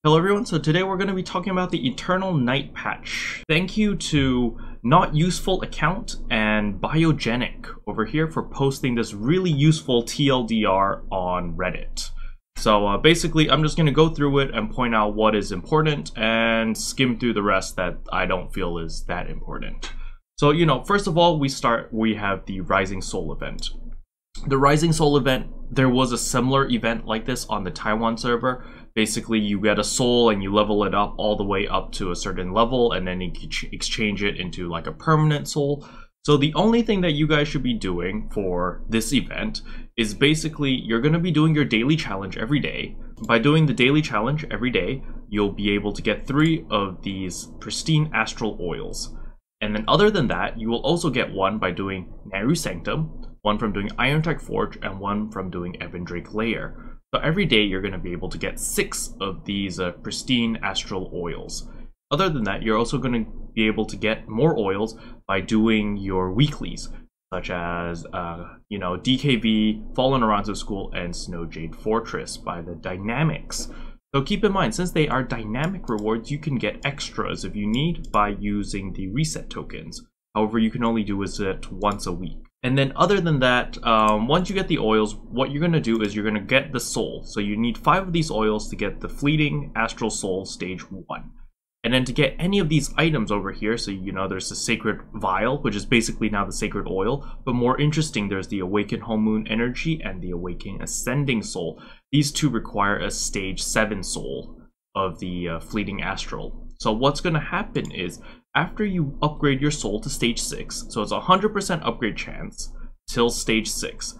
Hello everyone, so today we're going to be talking about the Eternal Night patch. Thank you to Not Useful Account and Biogenic over here for posting this really useful TLDR on Reddit. So basically I'm just going to go through it and point out what is important and skim through the rest that I don't feel is that important. So, first of all, we have the Rising Soul event. The Rising Soul event, there was a similar event like this on the Taiwan server. Basically, you get a soul and you level it up all the way up to a certain level, and then you can exchange it into like a permanent soul. So the only thing that you guys should be doing for this event is basically you're going to be doing your daily challenge every day. By doing the daily challenge every day, you'll be able to get 3 of these pristine astral oils. And then other than that, you will also get one by doing Nightfall Sanctuary, one from doing Iron-Tech Forge, and one from doing Ebendrake Lair. So every day you're going to be able to get 6 of these pristine astral oils. Other than that, you're also going to be able to get more oils by doing your weeklies, such as DKV, Fallen Around School, and Snow Jade Fortress by the Dynamics. So keep in mind, since they are dynamic rewards, you can get extras if you need by using the reset tokens. However, you can only do it once a week. And then other than that, once you get the oils, what you're going to do is you're going to get the soul. So you need 5 of these oils to get the Fleeting Astral Soul Stage 1. And then to get any of these items over here, so there's the Sacred Vial, which is basically now the Sacred Oil. But more interesting, there's the Awakened Whole Moon Energy and the Awakened Ascending Soul. These two require a Stage 7 soul of the Fleeting Astral. So what's going to happen is, after you upgrade your soul to Stage 6, so it's a 100% upgrade chance till Stage 6.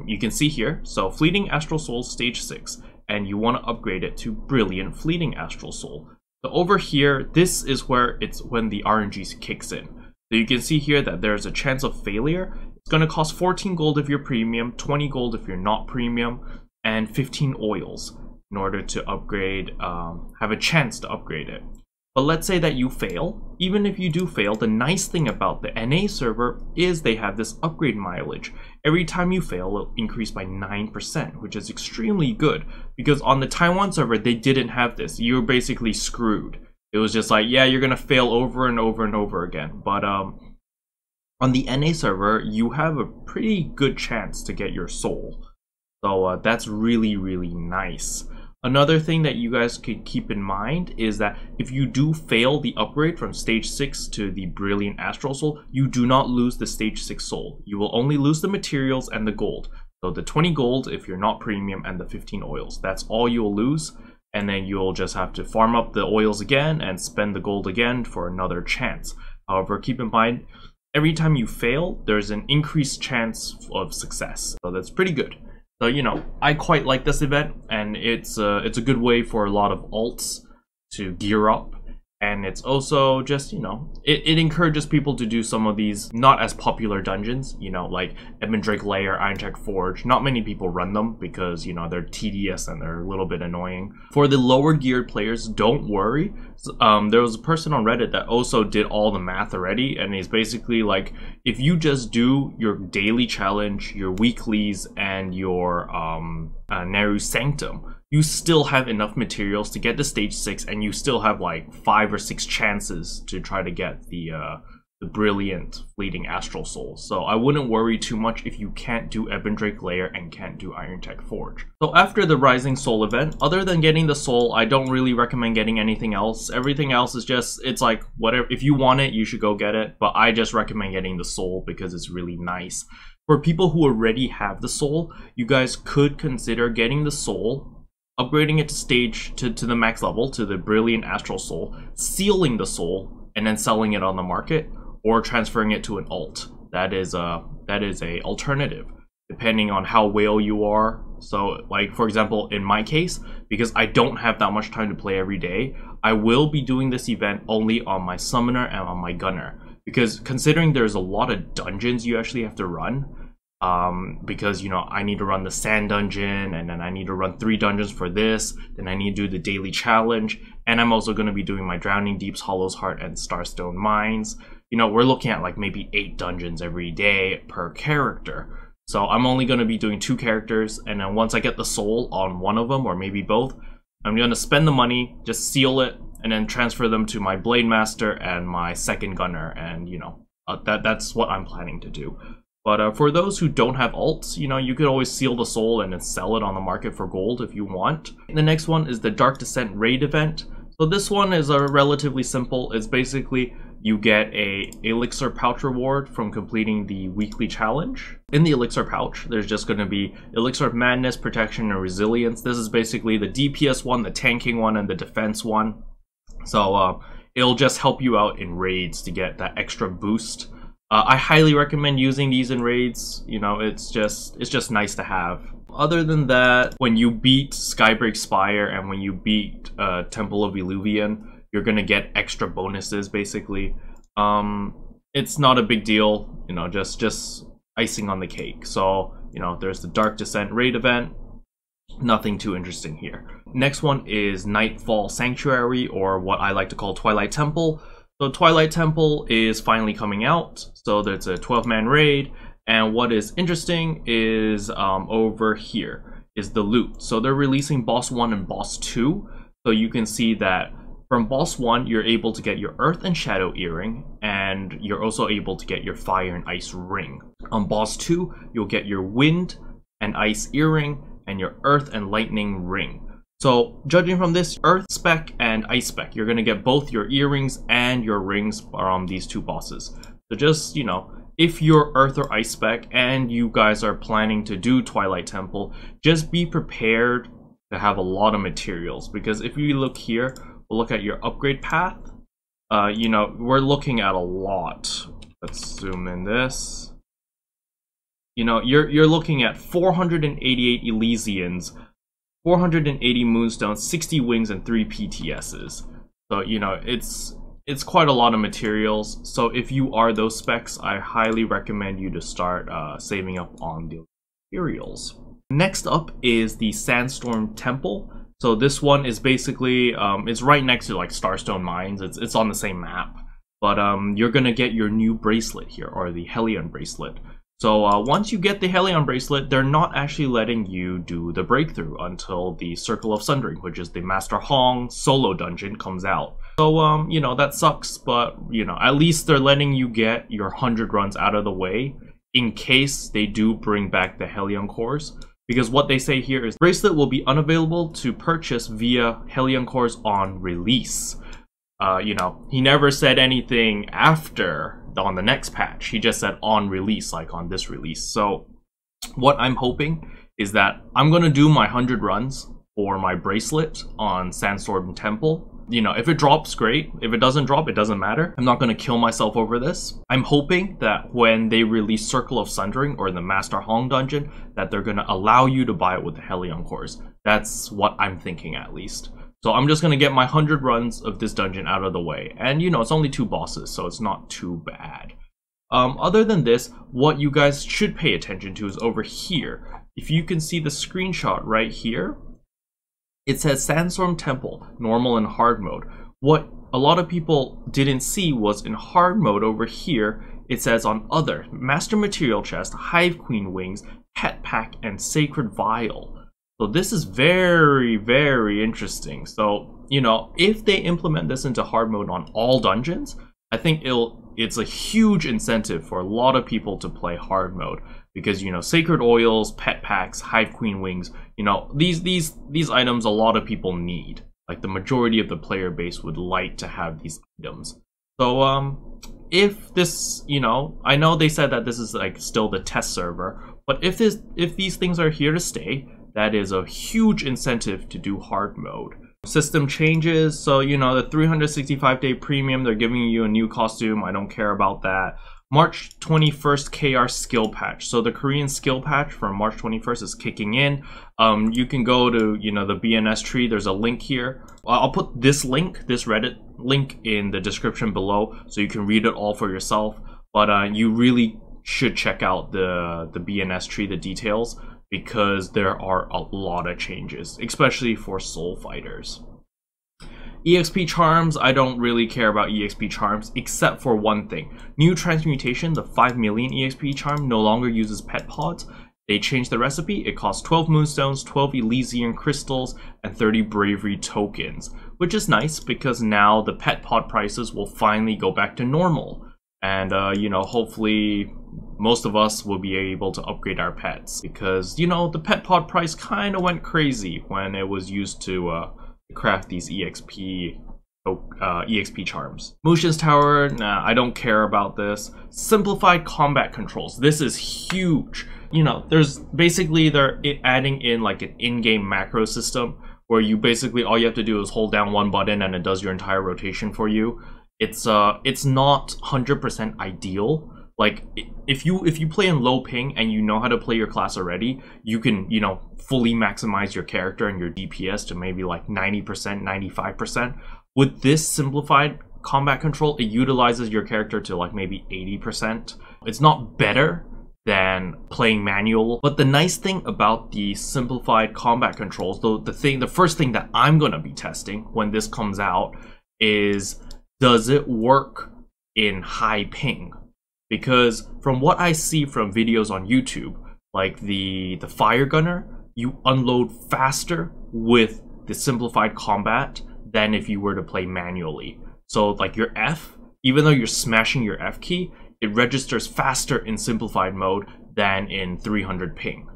You can see here, so Fleeting Astral Soul Stage 6, and you want to upgrade it to Brilliant Fleeting Astral Soul. So over here, this is where when the RNG kicks in. So you can see here that there's a chance of failure. It's going to cost 14 gold if you're premium, 20 gold if you're not premium, and 15 oils in order to upgrade, have a chance to upgrade it. But let's say that you fail. Even if you do fail, the nice thing about the NA server is they have this upgrade mileage. Every time you fail, it'll increase by 9%, which is extremely good. Because on the Taiwan server, they didn't have this. You were basically screwed. It was just like, yeah, you're going to fail over and over and over again. But on the NA server, you have a pretty good chance to get your soul. So that's really, really nice. Another thing that you guys could keep in mind is that if you do fail the upgrade from Stage 6 to the Brilliant Astral Soul, you do not lose the Stage 6 soul. You will only lose the materials and the gold. So the 20 gold if you're not premium and the 15 oils. That's all you'll lose. And then you'll just have to farm up the oils again and spend the gold again for another chance. However, keep in mind, every time you fail, there's an increased chance of success. So that's pretty good. So, I quite like this event, and it's a good way for a lot of alts to gear up. And it's also just, it encourages people to do some of these not as popular dungeons, like Ebendrake Lair, Iron-Tech Forge. Not many people run them because, they're tedious and they're a little bit annoying. For the lower geared players, don't worry. There was a person on Reddit that also did all the math already, and he's basically like, if you just do your daily challenge, your weeklies, and your Nightfall Sanctuary, you still have enough materials to get to Stage 6, and you still have like 5 or 6 chances to try to get the Brilliant Fleeting Astral Soul. So I wouldn't worry too much if you can't do Ebendrake Lair and can't do Iron-Tech Forge. So after the Rising Soul event, other than getting the soul, I don't really recommend getting anything else. Everything else is just, it's like, whatever. If you want it, you should go get it. But I just recommend getting the soul because it's really nice. For people who already have the soul, you guys could consider getting the soul, upgrading it to the max level, to the Brilliant Astral Soul, sealing the soul, and then selling it on the market, or transferring it to an alt. That is a alternative, depending on how whale you are. So, like, for example, in my case, because I don't have that much time to play every day, I will be doing this event only on my Summoner and on my Gunner. Because considering there's a lot of dungeons you actually have to run, because I need to run the Sand Dungeon, and then I need to run 3 dungeons for this, then I need to do the daily challenge, and I'm also going to be doing my Drowning Deeps, Hollow's Heart, and Starstone Mines. We're looking at like maybe 8 dungeons every day per character. So I'm only going to be doing 2 characters, and then once I get the soul on one of them, or maybe both, I'm going to spend the money, just seal it, and then transfer them to my Blade Master and my second gunner, and you know, that's what I'm planning to do. But for those who don't have alts, you know, you could always seal the soul and then sell it on the market for gold if you want. And the next one is the Dark Descent raid event. So this one is relatively simple. It's basically you get a elixir pouch reward from completing the weekly challenge. In the elixir pouch, there's just going to be elixir of madness, protection, and resilience. This is basically the DPS one, the tanking one, and the defense one. So it'll just help you out in raids to get that extra boost. I highly recommend using these in raids. You know, it's just nice to have. Other than that, when you beat Skybreak Spire and when you beat Temple of Illuvian, you're gonna get extra bonuses basically. It's not a big deal, you know, just icing on the cake. So, you know, there's the Dark Descent raid event. Nothing too interesting here. Next one is Nightfall Sanctuary, or what I like to call Twilight Temple. So Twilight Temple is finally coming out. So there's a 12-man raid, and what is interesting is over here is the loot. So they're releasing Boss 1 and Boss 2. So you can see that from Boss 1, you're able to get your Earth and Shadow Earring, and you're also able to get your Fire and Ice Ring. On Boss 2, you'll get your Wind and Ice Earring and your Earth and Lightning Ring. So judging from this, Earth spec and Ice spec, you're going to get both your earrings and your rings from these 2 bosses. So just, you know, if you're Earth or Ice spec and you guys are planning to do Twilight Temple, just be prepared to have a lot of materials, because if you look here, we'll look at your upgrade path. You know, we're looking at a lot. Let's zoom in this. You know, you're looking at 488 Elysians, 480 Moonstones, 60 Wings, and 3 PTSs. So, you know, it's quite a lot of materials. So if you are those specs, I highly recommend you to start saving up on the materials. Next up is the Sandstorm Temple. So this one is basically, it's right next to like Starstone Mines. It's on the same map. But you're gonna get your new bracelet here, or the Helion bracelet. So once you get the Helion bracelet, they're not actually letting you do the breakthrough until the Circle of Sundering, which is the Master Hong solo dungeon, comes out. So, you know, that sucks, but, you know, at least they're letting you get your 100 runs out of the way in case they do bring back the Helion cores. Because what they say here is, bracelet will be unavailable to purchase via Helion cores on release. You know, he never said anything after on the next patch. He just said on release, like on this release. So what I'm hoping is that I'm going to do my 100 runs for my bracelet on Sandstorm Temple. You know, if it drops, great. If it doesn't drop, it doesn't matter. I'm not going to kill myself over this. I'm hoping that when they release Circle of Sundering or the Master Hong dungeon, that they're going to allow you to buy it with the Helion cores. That's what I'm thinking, at least. So I'm just going to get my 100 runs of this dungeon out of the way. And, you know, it's only 2 bosses, so it's not too bad. Other than this, what you guys should pay attention to is over here. If you can see the screenshot right here, it says Sandstorm Temple, normal and hard mode. What a lot of people didn't see was in hard mode over here, it says on other, Master Material Chest, Hive Queen Wings, Pet Pack, and Sacred Vial. So this is very, very interesting. So, you know, if they implement this into hard mode on all dungeons, I think it's a huge incentive for a lot of people to play hard mode. Because, you know, Sacred Oils, Pet Packs, Hive Queen Wings, you know, these items a lot of people need. Like, the majority of the player base would like to have these items. So, if this, you know, I know they said that this is, like, still the test server, but if these things are here to stay, that is a huge incentive to do hard mode. System changes, so, you know, the 365-day premium, they're giving you a new costume. I don't care about that. March 21st KR skill patch. So the Korean skill patch from March 21st is kicking in. You can go to, you know, the BNS tree. There's a link here. I'll put this link, this Reddit link, in the description below so you can read it all for yourself. But you really should check out the BNS tree, the details, because there are a lot of changes, especially for soul fighters. Exp Charms, I don't really care about Exp Charms, except for one thing. New Transmutation, the 5 million Exp Charm, no longer uses pet pods, They changed the recipe. It costs 12 moonstones, 12 Elysian crystals, and 30 bravery tokens, which is nice because now the pet pod prices will finally go back to normal. And, you know, hopefully most of us will be able to upgrade our pets because, you know, the pet pod price kind of went crazy when it was used to craft these EXP Charms. Mushin's Tower, nah, I don't care about this. Simplified combat controls. This is huge. You know, there's basically they're adding in like an in-game macro system where you basically all you have to do is hold down one button and it does your entire rotation for you. It's not 100% ideal. Like if you play in low ping and you know how to play your class already, you can, you know, fully maximize your character and your DPS to maybe like 90%, 95%. With this simplified combat control, it utilizes your character to like maybe 80%. It's not better than playing manual, but the nice thing about the simplified combat controls, though, the first thing that I'm gonna be testing when this comes out is, does it work in high ping? Because from what I see from videos on YouTube, like the fire gunner, you unload faster with the simplified combat than if you were to play manually. So like your F, even though you're smashing your F key, it registers faster in simplified mode than in 300 ping.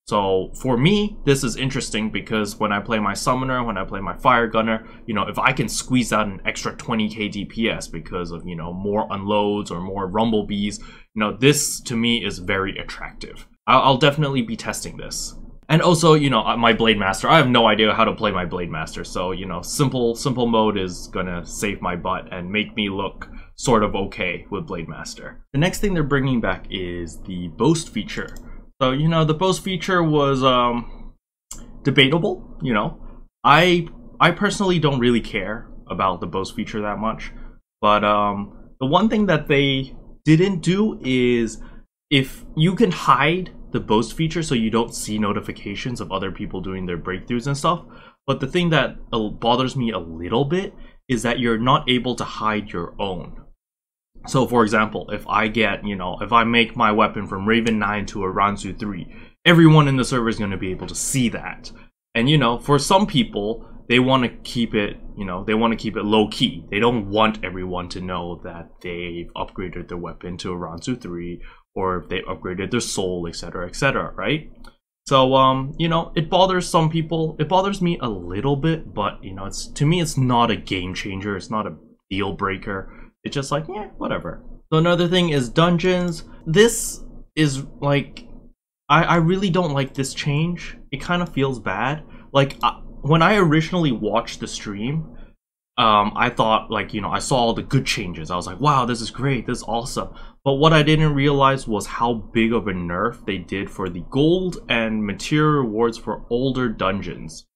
So for me, this is interesting because when I play my summoner, when I play my fire gunner, you know, if I can squeeze out an extra 20k DPS because of, you know, more unloads or more rumblebees, you know, this to me is very attractive. I'll definitely be testing this. And also, you know, my Blade Master, I have no idea how to play my Blade Master, so, you know, simple mode is gonna save my butt and make me look sort of okay with Blade Master. The next thing they're bringing back is the boast feature. So, you know, the boast feature was debatable, you know. I personally don't really care about the boast feature that much, but the one thing that they didn't do is, if you can hide the boast feature so you don't see notifications of other people doing their breakthroughs and stuff, but the thing that bothers me a little bit is that you're not able to hide your own. So for example, if I get, you know, if I make my weapon from Raven 9 to a Ranzu 3, everyone in the server is going to be able to see that. And, you know, for some people, they want to keep it, you know, they want to keep it low key. They don't want everyone to know that they've upgraded their weapon to a Ranzu 3, or if they upgraded their soul, etc., right? So, you know, it bothers some people. It bothers me a little bit, but, you know, to me, it's not a game changer. It's not a deal breaker. It's just like, yeah, whatever. So another thing is dungeons. This is like, I really don't like this change. It kind of feels bad. Like, when I originally watched the stream, I thought, like, you know, I saw all the good changes. I was like, wow, this is great, this is awesome. But what I didn't realize was how big of a nerf they did for the gold and material rewards for older dungeons.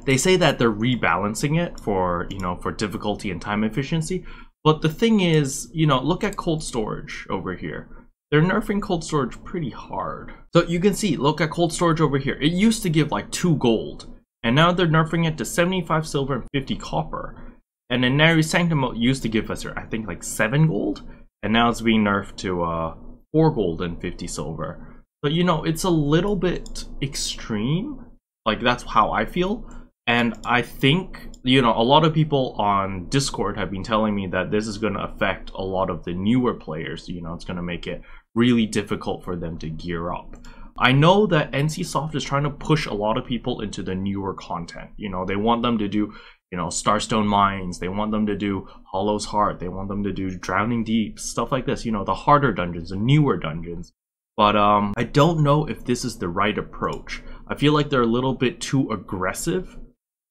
They say that they're rebalancing it for, you know, for difficulty and time efficiency. But the thing is, you know, look at cold storage over here. They're nerfing cold storage pretty hard. So you can see, look at cold storage over here. It used to give like 2 gold. And now they're nerfing it to 75 silver and 50 copper. And then Nary Sanctum used to give us, I think, like 7 gold. And now it's being nerfed to 4 gold and 50 silver. But, you know, it's a little bit extreme. Like, that's how I feel. And I think, you know, a lot of people on Discord have been telling me that this is going to affect a lot of the newer players. You know, it's going to make it really difficult for them to gear up. I know that NCSoft is trying to push a lot of people into the newer content. You know, they want them to do, you know, Starstone Mines. They want them to do Hollow's Heart. They want them to do Drowning Deep, stuff like this. You know, the harder dungeons, the newer dungeons. But I don't know if this is the right approach. I feel like they're a little bit too aggressive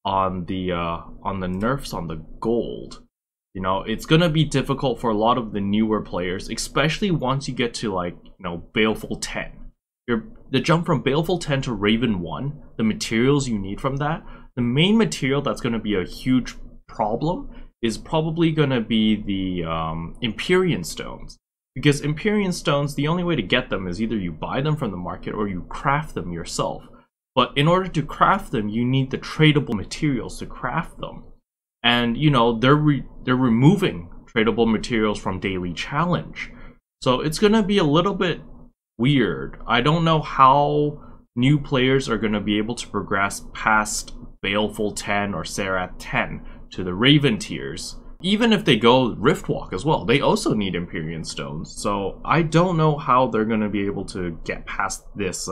on the nerfs on the gold. You know, it's gonna be difficult for a lot of the newer players, especially once you get to, like, you know, Baleful 10. The jump from Baleful 10 to Raven 1, the materials you need from that, the main material that's going to be a huge problem is probably going to be the Empyrean Stones. Because Empyrean Stones, the only way to get them is either you buy them from the market or you craft them yourself. But in order to craft them, you need the tradable materials to craft them. And, you know, they're removing tradable materials from Daily Challenge. So it's going to be a little bit weird. I don't know how new players are going to be able to progress past Baleful 10 or Serath 10 to the Raven tiers. Even if they go Riftwalk as well, they also need Empyrean Stones. So I don't know how they're going to be able to get past this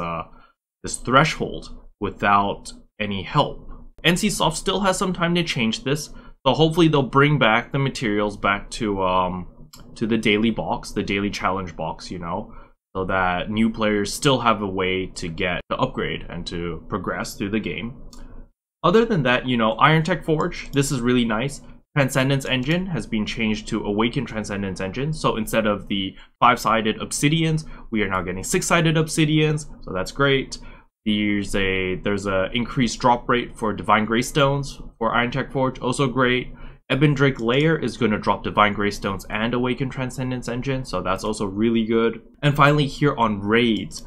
this threshold without any help. NCSoft still has some time to change this, so hopefully they'll bring back the materials back to the daily box, the daily challenge box, you know, so that new players still have a way to get to upgrade and to progress through the game. Other than that, you know, Iron Tech Forge, this is really nice. Transcendence Engine has been changed to Awaken Transcendence Engine, so instead of the 5-sided obsidians, we are now getting 6-sided obsidians, so that's great. There's a increased drop rate for Divine Greystones for Iron Tech Forge, also great. Ebon Drake Layer is going to drop Divine Greystones and Awaken Transcendence Engine, so that's also really good. And finally here on Raids,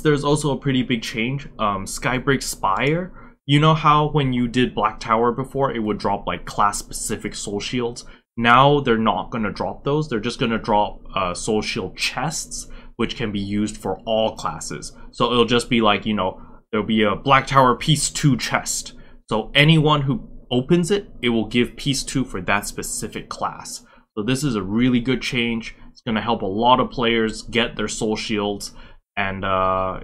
there's also a pretty big change. Skybreak Spire. You know how when you did Black Tower before, it would drop like class-specific soul shields? Now they're not going to drop those. They're just going to drop soul shield chests, which can be used for all classes. So it'll just be like, you know, there'll be a Black Tower Piece 2 chest. So anyone who opens it, it will give Piece 2 for that specific class. So this is a really good change. It's going to help a lot of players get their soul shields. And,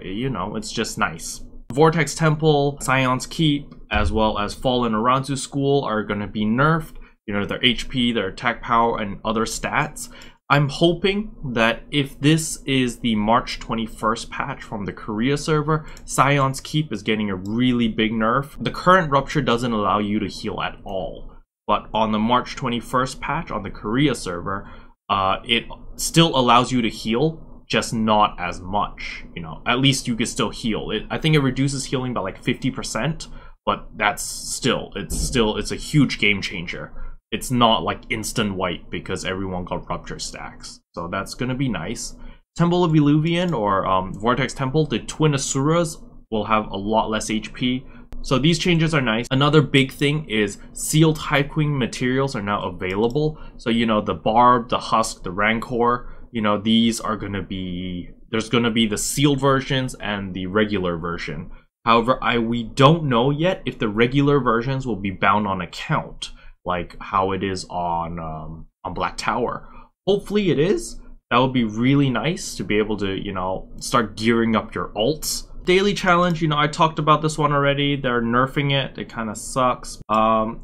you know, it's just nice. Vortex Temple, Scion's Keep, as well as Fallen Aranzu School are going to be nerfed. You know, their HP, their attack power, and other stats. I'm hoping that if this is the March 21st patch from the Korea server, Scion's Keep is getting a really big nerf. The current Rupture doesn't allow you to heal at all. But on the March 21st patch on the Korea server, it still allows you to heal, just not as much, you know. At least you can still heal. I think it reduces healing by like 50%, but that's still, it's a huge game changer. It's not like instant wipe because everyone got Rupture stacks. So that's gonna be nice. Temple of Eluvian or Vortex Temple, the Twin Asuras will have a lot less HP. So these changes are nice. Another big thing is sealed Hive Queen materials are now available. So, you know, the Barb, the Husk, the Rancor, you know, these are going to be, there's going to be the sealed versions and the regular version. However, we don't know yet if the regular versions will be bound on account, like how it is on Black Tower. Hopefully it is. That would be really nice to be able to, you know, start gearing up your ults. Daily challenge, you know, I talked about this one already. They're nerfing it. It kind of sucks.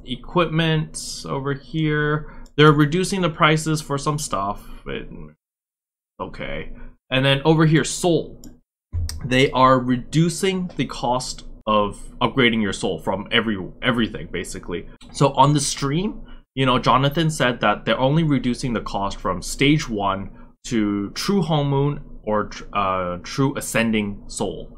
Equipment over here. They're reducing the prices for some stuff. Okay. And then over here, soul. They are reducing the cost of upgrading your soul from everything, basically. So on the stream, you know, Jonathan said that they're only reducing the cost from stage 1 to True Home Moon or True Ascending Soul.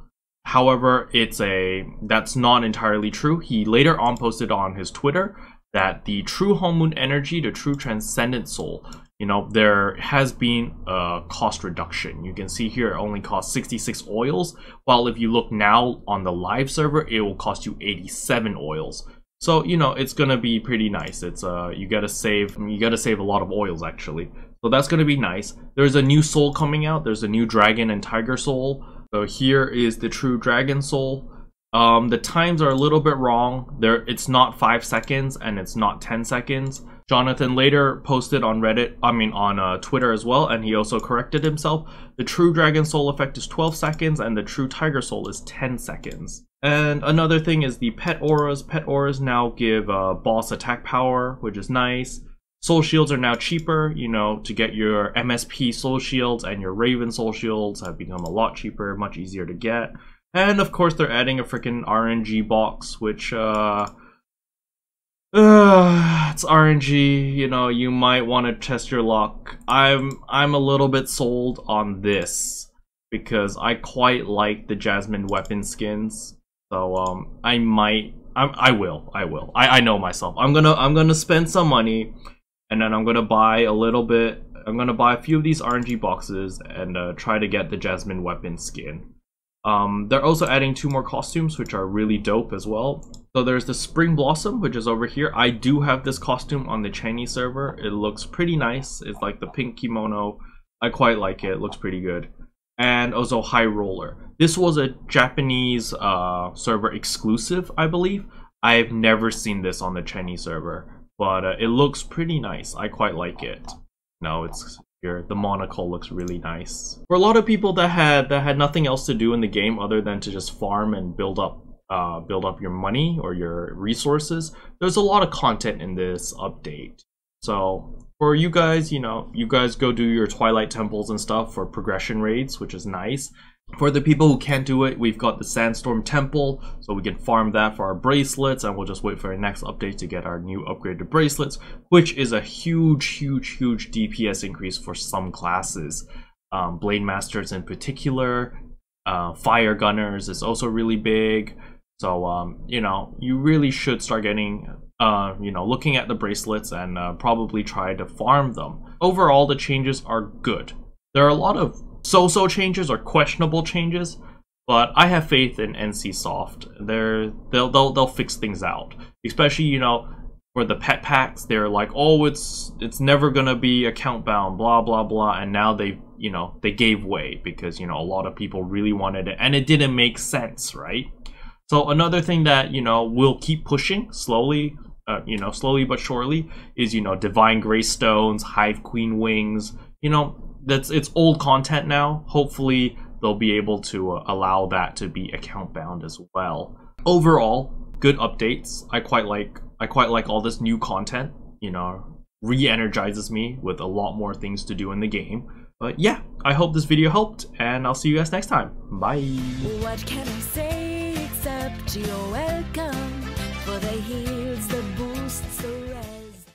However, that's not entirely true. He later on posted on his Twitter that the True Home Moon Energy to True Transcendent Soul, you know, there has been a cost reduction. You can see here it only costs 66 oils, while if you look now on the live server, it will cost you 87 oils. So, you know, it's gonna be pretty nice. It's you gotta save a lot of oils actually. So that's gonna be nice. There's a new soul coming out. There's a new Dragon and Tiger Soul. So here is the True Dragon Soul. The times are a little bit wrong. It's not 5 seconds and it's not 10 seconds. Jonathan later posted on Reddit, on Twitter as well, and he also corrected himself. The True Dragon Soul effect is 12 seconds and the True Tiger Soul is 10 seconds. And another thing is the Pet Auras. Pet Auras now give boss attack power, which is nice. Soul Shields are now cheaper, you know, to get your MSP Soul Shields and your Raven Soul Shields have become a lot cheaper, much easier to get. And of course they're adding a freaking RNG box, which it's RNG, you know, you might want to test your luck. I'm a little bit sold on this because I quite like the Jasmine weapon skins. So I will. I know myself. I'm gonna spend some money and then I'm gonna buy a little bit. I'm gonna buy a few of these RNG boxes and try to get the Jasmine weapon skin. They're also adding 2 more costumes, which are really dope as well. So there's the Spring Blossom, which is over here. I do have this costume on the Chinese server. It looks pretty nice. It's like the pink kimono. I quite like it. It looks pretty good. and also High Roller. This was a Japanese server exclusive, I believe. I've never seen this on the Chinese server, but it looks pretty nice. I quite like it. No, it's here. The monocle looks really nice. For a lot of people that had nothing else to do in the game other than to just farm and build up your money or your resources, there's a lot of content in this update. So for you guys, you know, you guys go do your Twilight Temples and stuff for progression raids, which is nice. For the people who can't do it, we've got the Sandstorm Temple, so we can farm that for our bracelets, and we'll just wait for our next update to get our new upgraded bracelets, which is a huge DPS increase for some classes. Blade Masters in particular, Fire Gunners is also really big. So, you know, you really should start getting, you know, looking at the bracelets and probably try to farm them. Overall, the changes are good. There are a lot of so-so changes or questionable changes, but I have faith in NCSoft. They'll fix things out. Especially, you know, for the pet packs, they're like, oh, it's never gonna be account bound, blah blah blah, and now they, you know, they gave way because, you know, a lot of people really wanted it and it didn't make sense, right? So another thing that, you know, we'll keep pushing slowly, you know, slowly but surely, is, you know, Divine Greystones, Hive Queen Wings. You know, it's old content now. Hopefully they'll be able to allow that to be account bound as well. Overall, good updates. I quite like all this new content. You know, re-energizes me with a lot more things to do in the game. But yeah, I hope this video helped, and I'll see you guys next time. Bye. What can I say except you're welcome?